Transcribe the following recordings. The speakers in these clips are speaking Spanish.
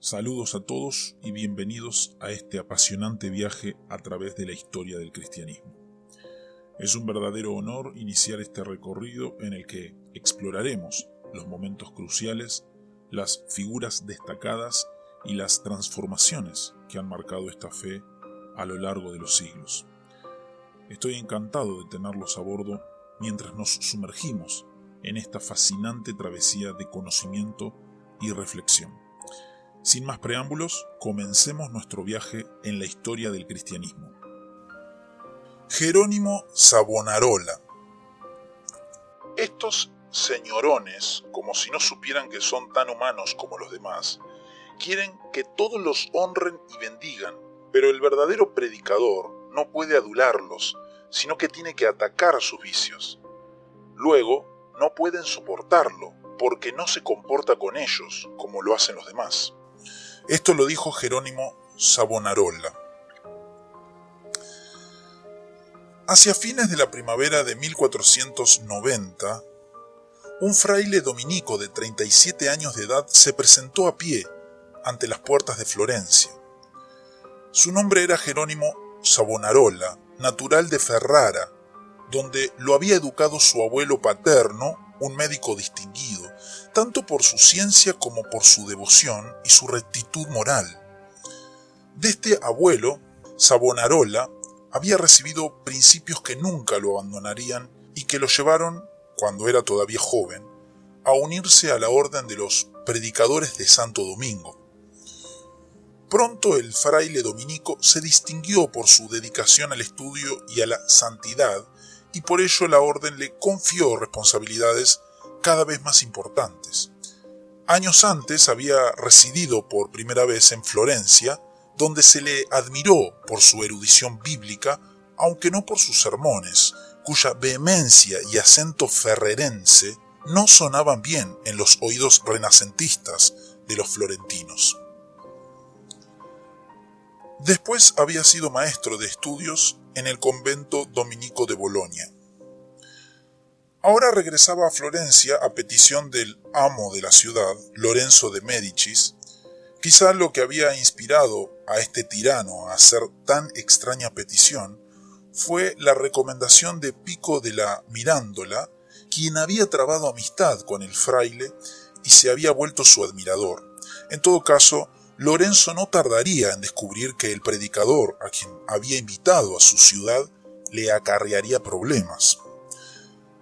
Saludos a todos y bienvenidos a este apasionante viaje a través de la historia del cristianismo. Es un verdadero honor iniciar este recorrido en el que exploraremos los momentos cruciales, las figuras destacadas y las transformaciones que han marcado esta fe a lo largo de los siglos. Estoy encantado de tenerlos a bordo mientras nos sumergimos en esta fascinante travesía de conocimiento y reflexión. Sin más preámbulos, comencemos nuestro viaje en la historia del cristianismo. Jerónimo Savonarola. Estos señorones, como si no supieran que son tan humanos como los demás, quieren que todos los honren y bendigan, pero el verdadero predicador no puede adularlos, sino que tiene que atacar sus vicios. Luego, no pueden soportarlo, porque no se comporta con ellos como lo hacen los demás. Esto lo dijo Jerónimo Savonarola. Hacia fines de la primavera de 1490, un fraile dominico de 37 años de edad se presentó a pie ante las puertas de Florencia. Su nombre era Jerónimo Savonarola, natural de Ferrara, donde lo había educado su abuelo paterno, un médico distinguido, tanto por su ciencia como por su devoción y su rectitud moral. De este abuelo, Savonarola había recibido principios que nunca lo abandonarían y que lo llevaron, cuando era todavía joven, a unirse a la orden de los predicadores de Santo Domingo. Pronto el fraile dominico se distinguió por su dedicación al estudio y a la santidad, y por ello la orden le confió responsabilidades cada vez más importantes. Años antes había residido por primera vez en Florencia, donde se le admiró por su erudición bíblica, aunque no por sus sermones, cuya vehemencia y acento ferrerense no sonaban bien en los oídos renacentistas de los florentinos. Después había sido maestro de estudios en el convento dominico de Bolonia. Ahora regresaba a Florencia a petición del amo de la ciudad, Lorenzo de Médicis. Quizá lo que había inspirado a este tirano a hacer tan extraña petición fue la recomendación de Pico de la Mirandola, quien había trabado amistad con el fraile y se había vuelto su admirador. En todo caso, Lorenzo no tardaría en descubrir que el predicador a quien había invitado a su ciudad le acarrearía problemas.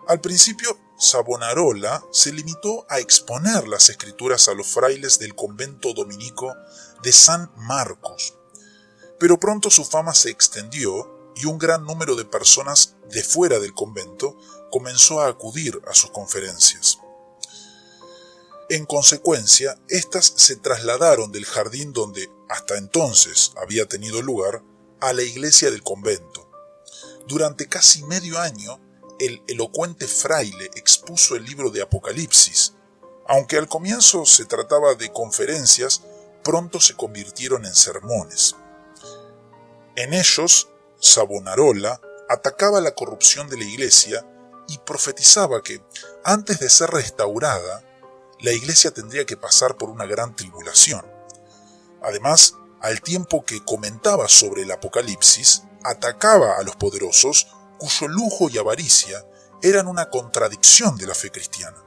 Al principio, Savonarola se limitó a exponer las escrituras a los frailes del convento dominico de San Marcos, pero pronto su fama se extendió y un gran número de personas de fuera del convento comenzó a acudir a sus conferencias. En consecuencia, éstas se trasladaron del jardín donde hasta entonces había tenido lugar a la iglesia del convento. Durante casi medio año, el elocuente fraile expuso el libro de Apocalipsis. Aunque al comienzo se trataba de conferencias, pronto se convirtieron en sermones. En ellos, Savonarola atacaba la corrupción de la iglesia y profetizaba que, antes de ser restaurada, la iglesia tendría que pasar por una gran tribulación. Además, al tiempo que comentaba sobre el Apocalipsis, atacaba a los poderosos, cuyo lujo y avaricia eran una contradicción de la fe cristiana.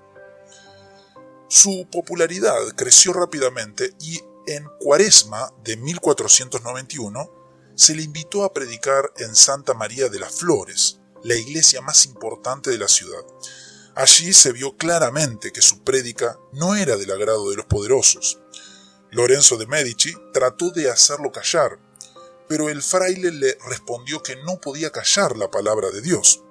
Su popularidad creció rápidamente y en Cuaresma de 1491 se le invitó a predicar en Santa María de las Flores, la iglesia más importante de la ciudad. Allí se vio claramente que su prédica no era del agrado de los poderosos. Lorenzo de Médici trató de hacerlo callar, pero el fraile le respondió que no podía callar la palabra de Dios.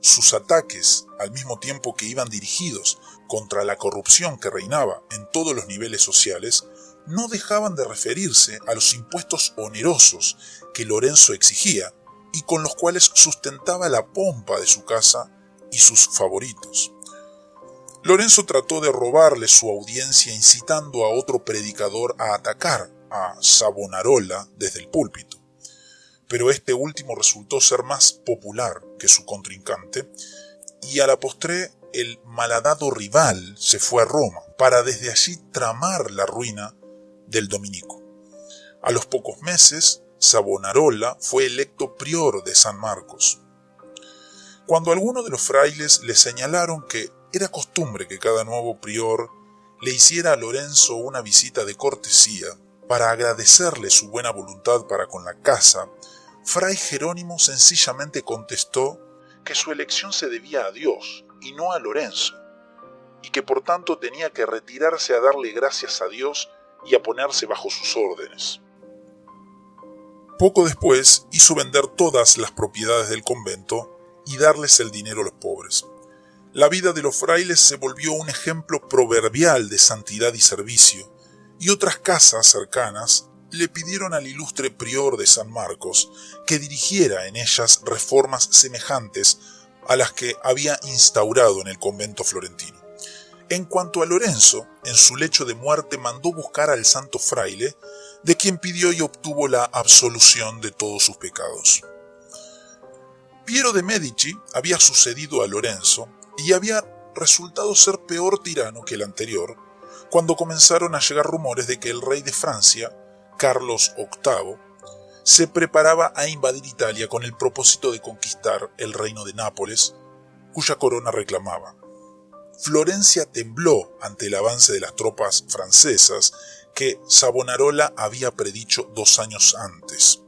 Sus ataques, al mismo tiempo que iban dirigidos contra la corrupción que reinaba en todos los niveles sociales, no dejaban de referirse a los impuestos onerosos que Lorenzo exigía y con los cuales sustentaba la pompa de su casa y sus favoritos. Lorenzo trató de robarle su audiencia incitando a otro predicador a atacar a Savonarola desde el púlpito, pero este último resultó ser más popular que su contrincante y a la postre el malhadado rival se fue a Roma para desde allí tramar la ruina del dominico. A los pocos meses, Savonarola fue electo prior de San Marcos. Cuando algunos de los frailes le señalaron que era costumbre que cada nuevo prior le hiciera a Lorenzo una visita de cortesía para agradecerle su buena voluntad para con la casa, Fray Jerónimo sencillamente contestó que su elección se debía a Dios y no a Lorenzo, y que por tanto tenía que retirarse a darle gracias a Dios y a ponerse bajo sus órdenes. Poco después hizo vender todas las propiedades del convento y darles el dinero a los pobres. La vida de los frailes se volvió un ejemplo proverbial de santidad y servicio, y otras casas cercanas le pidieron al ilustre prior de San Marcos que dirigiera en ellas reformas semejantes a las que había instaurado en el convento florentino. En cuanto a Lorenzo, en su lecho de muerte mandó buscar al santo fraile, de quien pidió y obtuvo la absolución de todos sus pecados. Piero de Medici había sucedido a Lorenzo y había resultado ser peor tirano que el anterior, cuando comenzaron a llegar rumores de que el rey de Francia, Carlos VIII, se preparaba a invadir Italia con el propósito de conquistar el reino de Nápoles, cuya corona reclamaba. Florencia tembló ante el avance de las tropas francesas que Savonarola había predicho 2 años antes.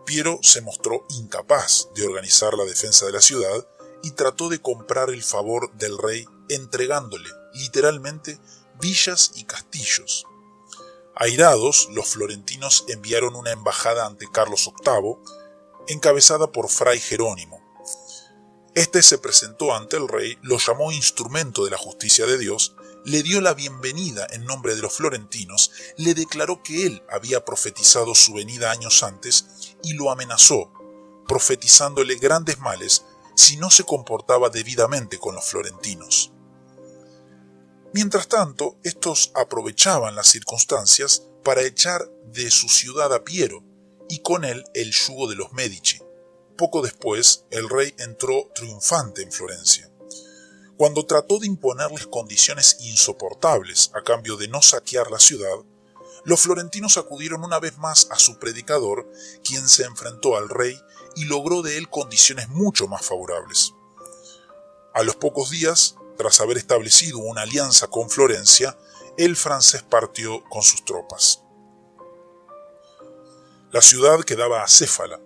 Piero se mostró incapaz de organizar la defensa de la ciudad y trató de comprar el favor del rey entregándole, literalmente, villas y castillos. Airados, los florentinos enviaron una embajada ante Carlos VIII, encabezada por Fray Jerónimo. Este se presentó ante el rey, lo llamó instrumento de la justicia de Dios, le dio la bienvenida en nombre de los florentinos, le declaró que él había profetizado su venida años antes y lo amenazó, profetizándole grandes males si no se comportaba debidamente con los florentinos. Mientras tanto, estos aprovechaban las circunstancias para echar de su ciudad a Piero y con él el yugo de los Medici. Poco después, el rey entró triunfante en Florencia. Cuando trató de imponerles condiciones insoportables a cambio de no saquear la ciudad, los florentinos acudieron una vez más a su predicador, quien se enfrentó al rey y logró de él condiciones mucho más favorables. A los pocos días, tras haber establecido una alianza con Florencia, el francés partió con sus tropas. La ciudad quedaba acéfala.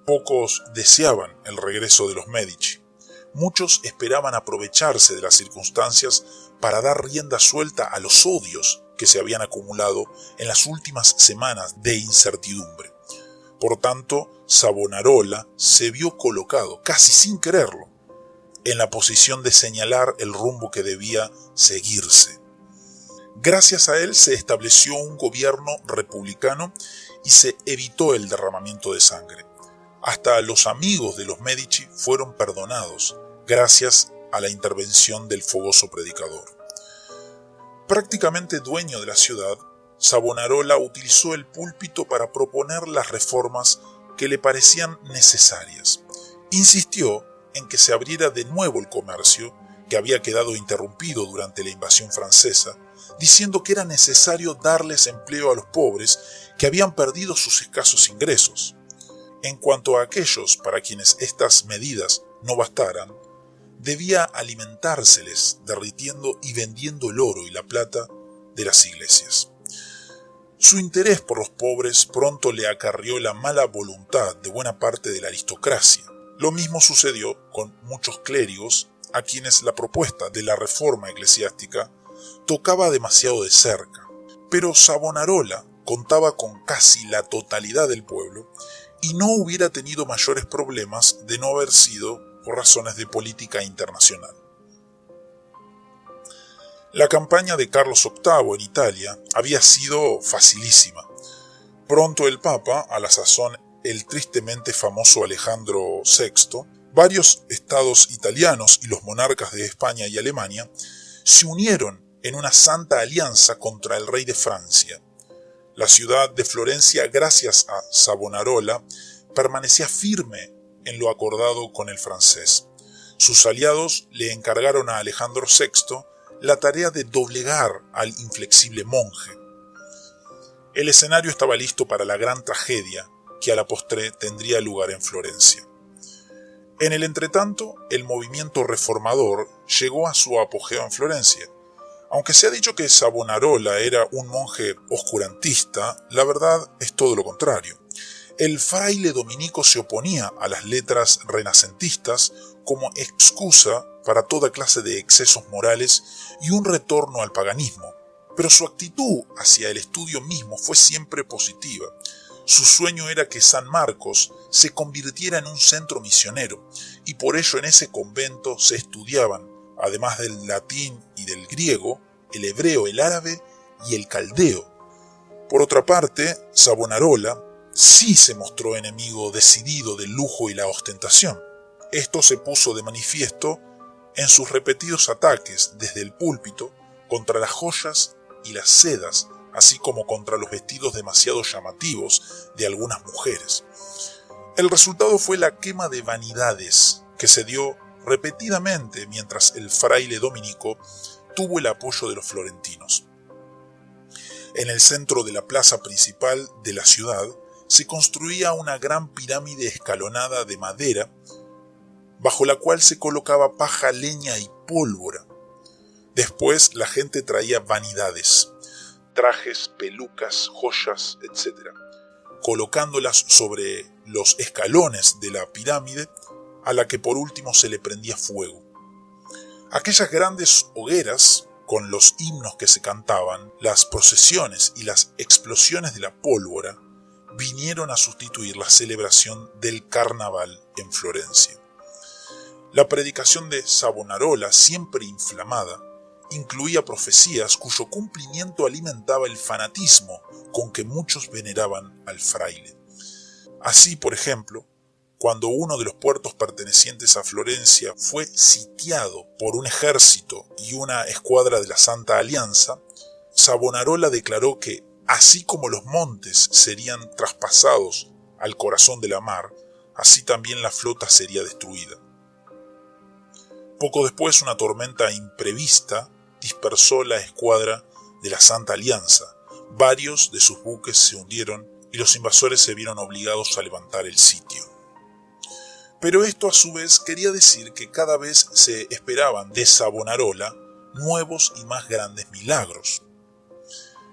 Pocos deseaban el regreso de los Medici. Muchos esperaban aprovecharse de las circunstancias para dar rienda suelta a los odios que se habían acumulado en las últimas semanas de incertidumbre. Por tanto, Savonarola se vio colocado, casi sin quererlo, en la posición de señalar el rumbo que debía seguirse. Gracias a él se estableció un gobierno republicano y se evitó el derramamiento de sangre. Hasta los amigos de los Medici fueron perdonados gracias a la intervención del fogoso predicador. Prácticamente dueño de la ciudad, Savonarola utilizó el púlpito para proponer las reformas que le parecían necesarias. Insistió en que se abriera de nuevo el comercio, que había quedado interrumpido durante la invasión francesa, diciendo que era necesario darles empleo a los pobres que habían perdido sus escasos ingresos. En cuanto a aquellos para quienes estas medidas no bastaran, debía alimentárseles derritiendo y vendiendo el oro y la plata de las iglesias. Su interés por los pobres pronto le acarrió la mala voluntad de buena parte de la aristocracia. Lo mismo sucedió con muchos clérigos a quienes la propuesta de la reforma eclesiástica tocaba demasiado de cerca. Pero Savonarola contaba con casi la totalidad del pueblo y no hubiera tenido mayores problemas de no haber sido por razones de política internacional. La campaña de Carlos VIII en Italia había sido facilísima. Pronto el Papa, a la sazón el tristemente famoso Alejandro VI, varios estados italianos y los monarcas de España y Alemania se unieron en una santa alianza contra el rey de Francia. La ciudad de Florencia, gracias a Savonarola, permanecía firme en lo acordado con el francés. Sus aliados le encargaron a Alejandro VI la tarea de doblegar al inflexible monje. El escenario estaba listo para la gran tragedia que a la postre tendría lugar en Florencia. En el entretanto, el movimiento reformador llegó a su apogeo en Florencia. Aunque se ha dicho que Savonarola era un monje oscurantista, la verdad es todo lo contrario. El fraile dominico se oponía a las letras renacentistas como excusa para toda clase de excesos morales y un retorno al paganismo, pero su actitud hacia el estudio mismo fue siempre positiva. Su sueño era que San Marcos se convirtiera en un centro misionero, y por ello en ese convento se estudiaban, además del latín y del griego, el hebreo, el árabe y el caldeo. Por otra parte, Savonarola sí se mostró enemigo decidido del lujo y la ostentación. Esto se puso de manifiesto en sus repetidos ataques desde el púlpito contra las joyas y las sedas, así como contra los vestidos demasiado llamativos de algunas mujeres. El resultado fue la quema de vanidades que se dio repetidamente mientras el fraile dominico tuvo el apoyo de los florentinos. En el centro de la plaza principal de la ciudad se construía una gran pirámide escalonada de madera, bajo la cual se colocaba paja, leña y pólvora. Después la gente traía vanidades, trajes, pelucas, joyas, etc., colocándolas sobre los escalones de la pirámide, a la que por último se le prendía fuego. Aquellas grandes hogueras, con los himnos que se cantaban, las procesiones y las explosiones de la pólvora, vinieron a sustituir la celebración del carnaval en Florencia. La predicación de Savonarola, siempre inflamada, incluía profecías cuyo cumplimiento alimentaba el fanatismo con que muchos veneraban al fraile. Así, por ejemplo, cuando uno de los puertos pertenecientes a Florencia fue sitiado por un ejército y una escuadra de la Santa Alianza, Savonarola declaró que, así como los montes serían traspasados al corazón de la mar, así también la flota sería destruida. Poco después, una tormenta imprevista dispersó la escuadra de la Santa Alianza. Varios de sus buques se hundieron y los invasores se vieron obligados a levantar el sitio. Pero esto a su vez quería decir que cada vez se esperaban de Savonarola nuevos y más grandes milagros.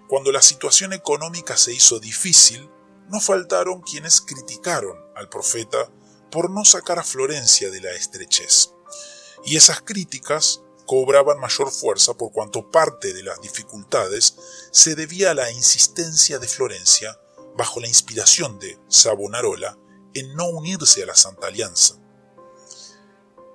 Cuando la situación económica se hizo difícil, no faltaron quienes criticaron al profeta por no sacar a Florencia de la estrechez. Y esas críticas cobraban mayor fuerza por cuanto parte de las dificultades se debía a la insistencia de Florencia, bajo la inspiración de Savonarola, en no unirse a la Santa Alianza.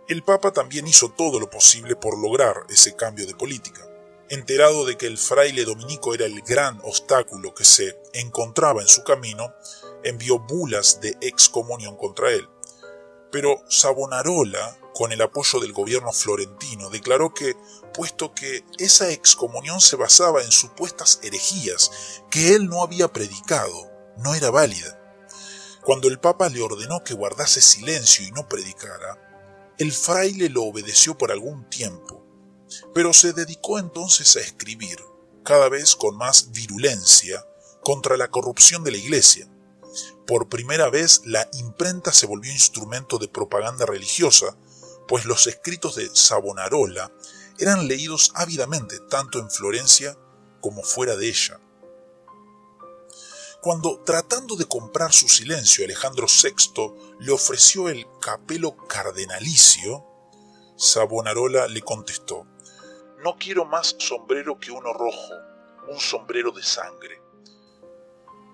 El Papa también hizo todo lo posible por lograr ese cambio de política. Enterado de que el fraile dominico era el gran obstáculo que se encontraba en su camino, envió bulas de excomunión contra él. Pero Savonarola, con el apoyo del gobierno florentino, declaró que, puesto que esa excomunión se basaba en supuestas herejías que él no había predicado, no era válida. Cuando el Papa le ordenó que guardase silencio y no predicara, el fraile lo obedeció por algún tiempo, pero se dedicó entonces a escribir, cada vez con más virulencia, contra la corrupción de la Iglesia. Por primera vez la imprenta se volvió instrumento de propaganda religiosa, pues los escritos de Savonarola eran leídos ávidamente tanto en Florencia como fuera de ella. Cuando, tratando de comprar su silencio, Alejandro VI le ofreció el capelo cardenalicio, Savonarola le contestó: «No quiero más sombrero que uno rojo, un sombrero de sangre».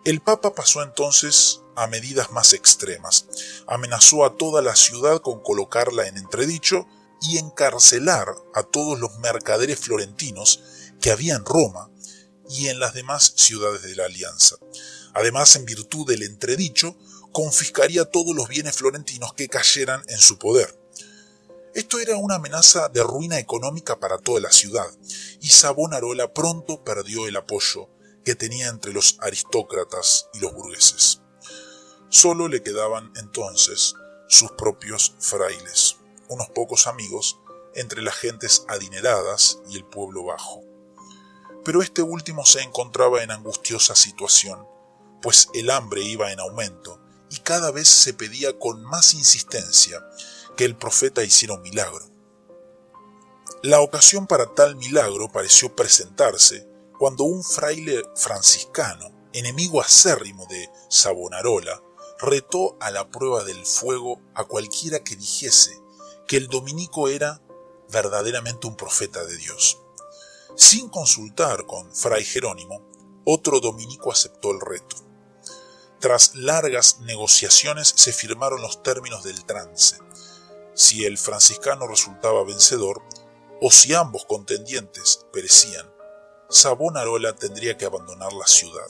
El Papa pasó entonces a medidas más extremas. Amenazó a toda la ciudad con colocarla en entredicho y encarcelar a todos los mercaderes florentinos que había en Roma y en las demás ciudades de la Alianza. Además, en virtud del entredicho, confiscaría todos los bienes florentinos que cayeran en su poder. Esto era una amenaza de ruina económica para toda la ciudad, y Savonarola pronto perdió el apoyo que tenía entre los aristócratas y los burgueses. Solo le quedaban entonces sus propios frailes, unos pocos amigos entre las gentes adineradas y el pueblo bajo. pero este último se encontraba en angustiosa situación, pues el hambre iba en aumento y cada vez se pedía con más insistencia que el profeta hiciera un milagro. La ocasión para tal milagro pareció presentarse cuando un fraile franciscano, enemigo acérrimo de Savonarola, retó a la prueba del fuego a cualquiera que dijese que el dominico era verdaderamente un profeta de Dios. Sin consultar con Fray Jerónimo, otro dominico aceptó el reto. Tras largas negociaciones se firmaron los términos del trance. Si el franciscano resultaba vencedor, o si ambos contendientes perecían, Savonarola tendría que abandonar la ciudad.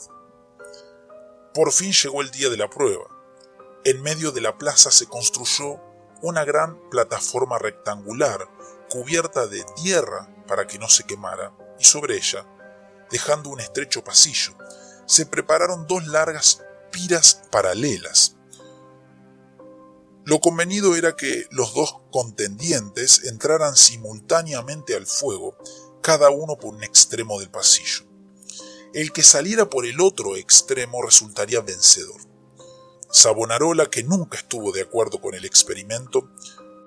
Por fin llegó el día de la prueba. En medio de la plaza se construyó una gran plataforma rectangular cubierta de tierra para que no se quemara, y sobre ella, dejando un estrecho pasillo, se prepararon dos largas piras paralelas. Lo convenido era que los dos contendientes entraran simultáneamente al fuego, cada uno por un extremo del pasillo. El que saliera por el otro extremo resultaría vencedor. Savonarola, que nunca estuvo de acuerdo con el experimento,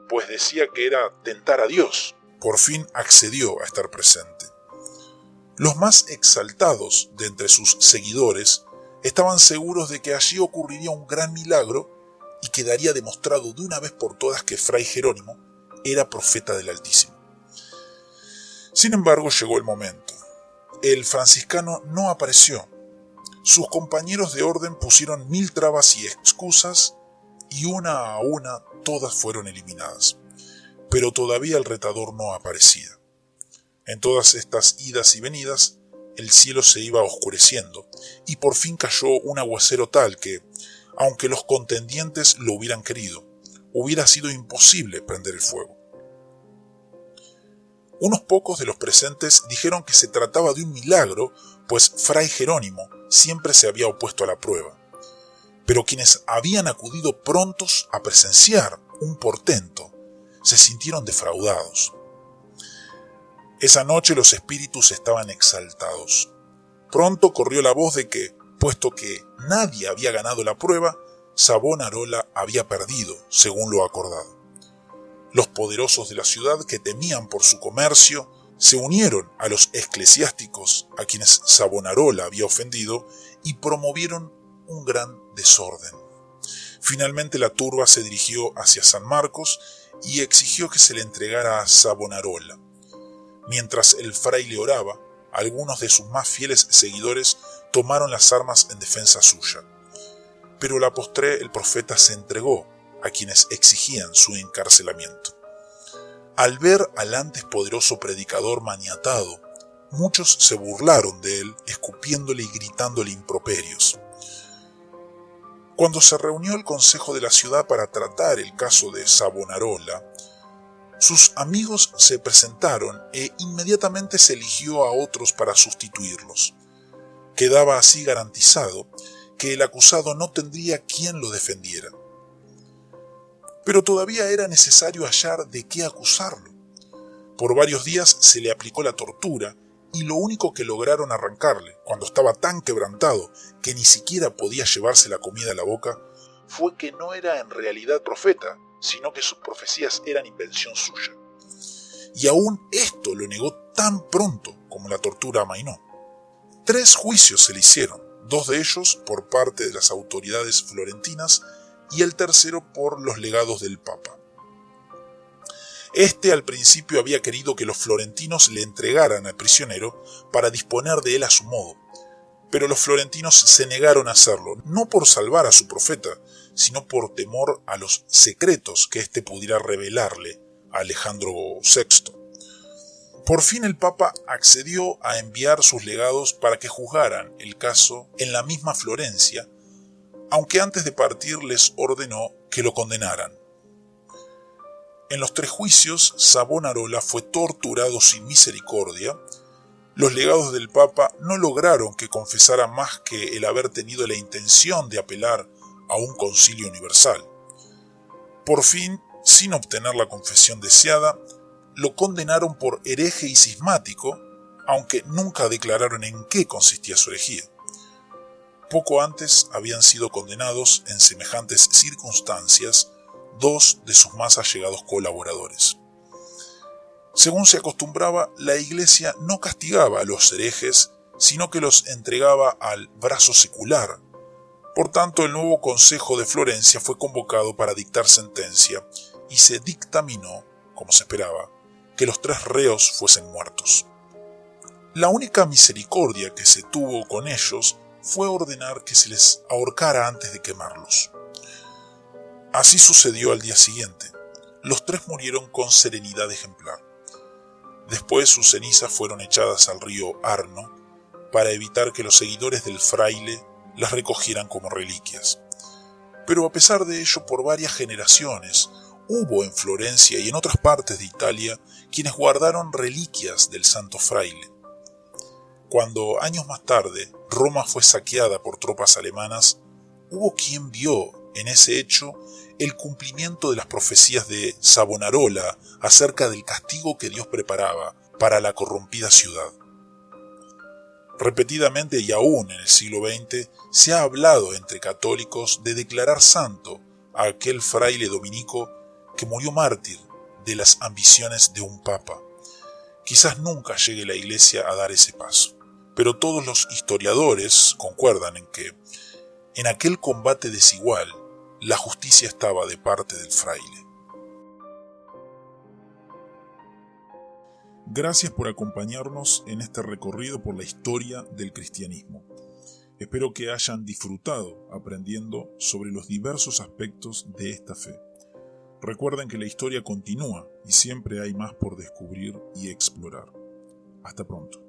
pues decía que era tentar a Dios, por fin accedió a estar presente. Los más exaltados de entre sus seguidores estaban seguros de que allí ocurriría un gran milagro y quedaría demostrado de una vez por todas que Fray Jerónimo era profeta del Altísimo. Sin embargo, llegó el momento. El franciscano no apareció. Sus compañeros de orden pusieron 1000 trabas y excusas, y una a una todas fueron eliminadas. Pero todavía el retador no aparecía. En todas estas idas y venidas, el cielo se iba oscureciendo, y por fin cayó un aguacero tal que, aunque los contendientes lo hubieran querido, hubiera sido imposible prender el fuego. Unos pocos de los presentes dijeron que se trataba de un milagro, pues Fray Jerónimo siempre se había opuesto a la prueba. Pero quienes habían acudido prontos a presenciar un portento se sintieron defraudados. Esa noche los espíritus estaban exaltados. Pronto corrió la voz de que, puesto que nadie había ganado la prueba, Savonarola había perdido, según lo acordado. Los poderosos de la ciudad, que temían por su comercio, se unieron a los eclesiásticos a quienes Savonarola había ofendido y promovieron un gran desorden. Finalmente la turba se dirigió hacia San Marcos y exigió que se le entregara a Savonarola. Mientras el fraile oraba, algunos de sus más fieles seguidores tomaron las armas en defensa suya. Pero a la postre el profeta se entregó a quienes exigían su encarcelamiento. Al ver al antes poderoso predicador maniatado, muchos se burlaron de él, escupiéndole y gritándole improperios. Cuando se reunió el consejo de la ciudad para tratar el caso de Savonarola, sus amigos se presentaron e inmediatamente se eligió a otros para sustituirlos. Quedaba así garantizado que el acusado no tendría quien lo defendiera. Pero todavía era necesario hallar de qué acusarlo. Por varios días se le aplicó la tortura y lo único que lograron arrancarle, cuando estaba tan quebrantado que ni siquiera podía llevarse la comida a la boca, fue que no era en realidad profeta, sino que sus profecías eran invención suya. Y aún esto lo negó tan pronto como la tortura amainó. 3 juicios se le hicieron, 2 de ellos por parte de las autoridades florentinas y el tercero por los legados del Papa. Este al principio había querido que los florentinos le entregaran al prisionero para disponer de él a su modo, pero los florentinos se negaron a hacerlo, no por salvar a su profeta, sino por temor a los secretos que éste pudiera revelarle a Alejandro VI. Por fin el Papa accedió a enviar sus legados para que juzgaran el caso en la misma Florencia, aunque antes de partir les ordenó que lo condenaran. En los 3 juicios, Savonarola fue torturado sin misericordia. Los legados del Papa no lograron que confesara más que el haber tenido la intención de apelar a un concilio universal. Por fin, sin obtener la confesión deseada, lo condenaron por hereje y cismático aunque nunca declararon en qué consistía su herejía. Poco antes habían sido condenados en semejantes circunstancias dos de sus más allegados colaboradores. Según se acostumbraba, la Iglesia no castigaba a los herejes, sino que los entregaba al brazo secular. Por tanto, el nuevo Consejo de Florencia fue convocado para dictar sentencia y se dictaminó, como se esperaba, que los 3 reos fuesen muertos. La única misericordia que se tuvo con ellos fue ordenar que se les ahorcara antes de quemarlos. Así sucedió al día siguiente. Los 3 murieron con serenidad ejemplar. Después sus cenizas fueron echadas al río Arno para evitar que los seguidores del fraile las recogieran como reliquias. Pero a pesar de ello, por varias generaciones, hubo en Florencia y en otras partes de Italia quienes guardaron reliquias del santo fraile. Cuando, años más tarde, Roma fue saqueada por tropas alemanas, hubo quien vio en ese hecho el cumplimiento de las profecías de Savonarola acerca del castigo que Dios preparaba para la corrompida ciudad. Repetidamente y aún en el siglo XX se ha hablado entre católicos de declarar santo a aquel fraile dominico que murió mártir de las ambiciones de un papa. Quizás nunca llegue la Iglesia a dar ese paso, pero todos los historiadores concuerdan en que, en aquel combate desigual, la justicia estaba de parte del fraile. Gracias por acompañarnos en este recorrido por la historia del cristianismo. Espero que hayan disfrutado aprendiendo sobre los diversos aspectos de esta fe. Recuerden que la historia continúa y siempre hay más por descubrir y explorar. Hasta pronto.